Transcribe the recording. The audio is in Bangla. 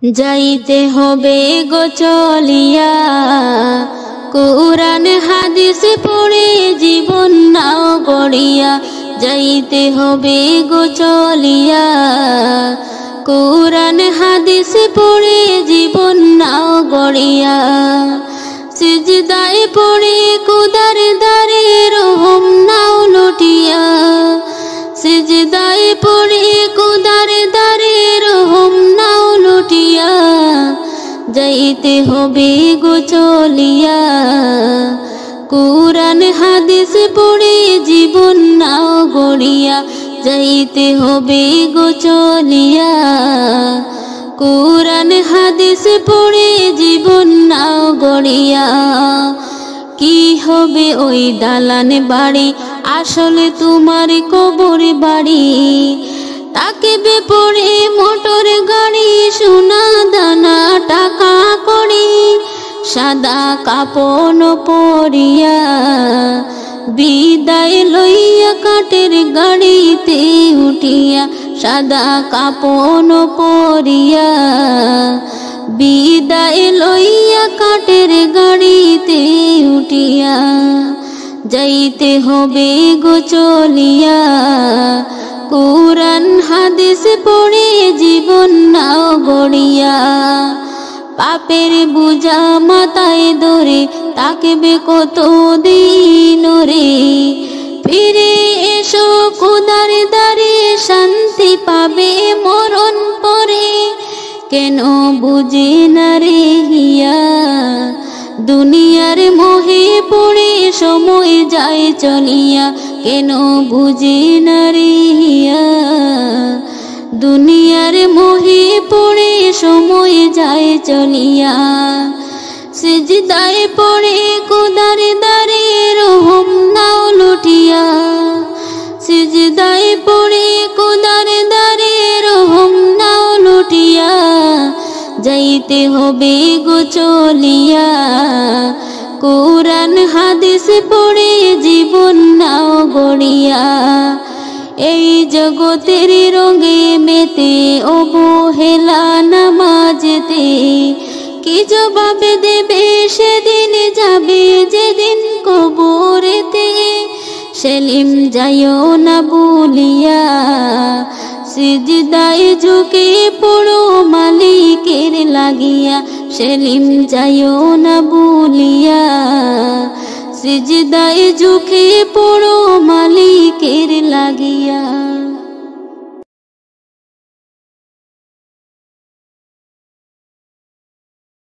যাইতে হবে গো চলিয়া, কুরআন হাদিস পড়ে জীবন নাও গড়িয়া। যাইতে হবে গো চলিয়া, কুরআন হাদিস পড়ে জীবন নাও গড়িয়া। সিজদায় পড়ে কুদার দারে রহম নাও লুটিয়া, সিজদায় পড়ে কুদার দারে রহম নাও লুটিয়া। যাইতে হবে গো চলিয়া, কুরআন হাদিস পড়ে জীবন নাও গড়িয়া। যাইতে হবে গো চলিয়া, কুরআন হাদিস পড়ে জীবন নাও গড়িয়া। কি হবে ওই দালান বাড়ি, আসলে তোমার কবর বাড়ি। তাকিবে পড়ে মোটর গাড়ি, সোনা দানা টাকা কড়ি। সাদা কাপন পরিয়া বিদায় লইয়া কাঠের গাড়িতে উঠিয়া। সাদা কাপন পরিয়া বিদায় লইয়া কাঠের গাড়িতে উঠিয়া। যাইতে হবে গো চলিয়া, কুরআন হাদিস পড়ে জীবন নাও গড়িয়া। পাপের বুঝা মাথায় ধরে তাকবে কত দিন রে। ফিরে এসো খোদার দ্বারে, শান্তি পাবে মরণ পরে। কেন বুঝে না রে হিয়া, দুনিয়ার মোহে পড়ে সময় যায় চলিয়া। কেন বুঝে না রে হিয়া, দুনিয়ার মোহে পড়ে সময় যায় চলিয়া। সিজদায় পড়ে খোদার দ্বারে রহম নাও লুটিয়া, সিজদায় পড়ে খোদার দ্বারে রহম নাও লুটিয়া। যাইতে হবে গো চলিয়া, কুরআন হাদিস পড়ে জীবন নাও গড়িয়া। এই জগতের রঙে মেতে অবহেলা নামাজেতে, কি জবাব দেবে সেদিন যাবে যেদিন কবরেতে। সেলিম যাইও না ভুলিয়া, সিজদায় ঝুঁকে পড়ো মালিকের লাগিয়া। সেলিম যাইও না ভুলিয়া, সিজদায় ঝুঁকে পড়ো মালিকের লাগিয়া।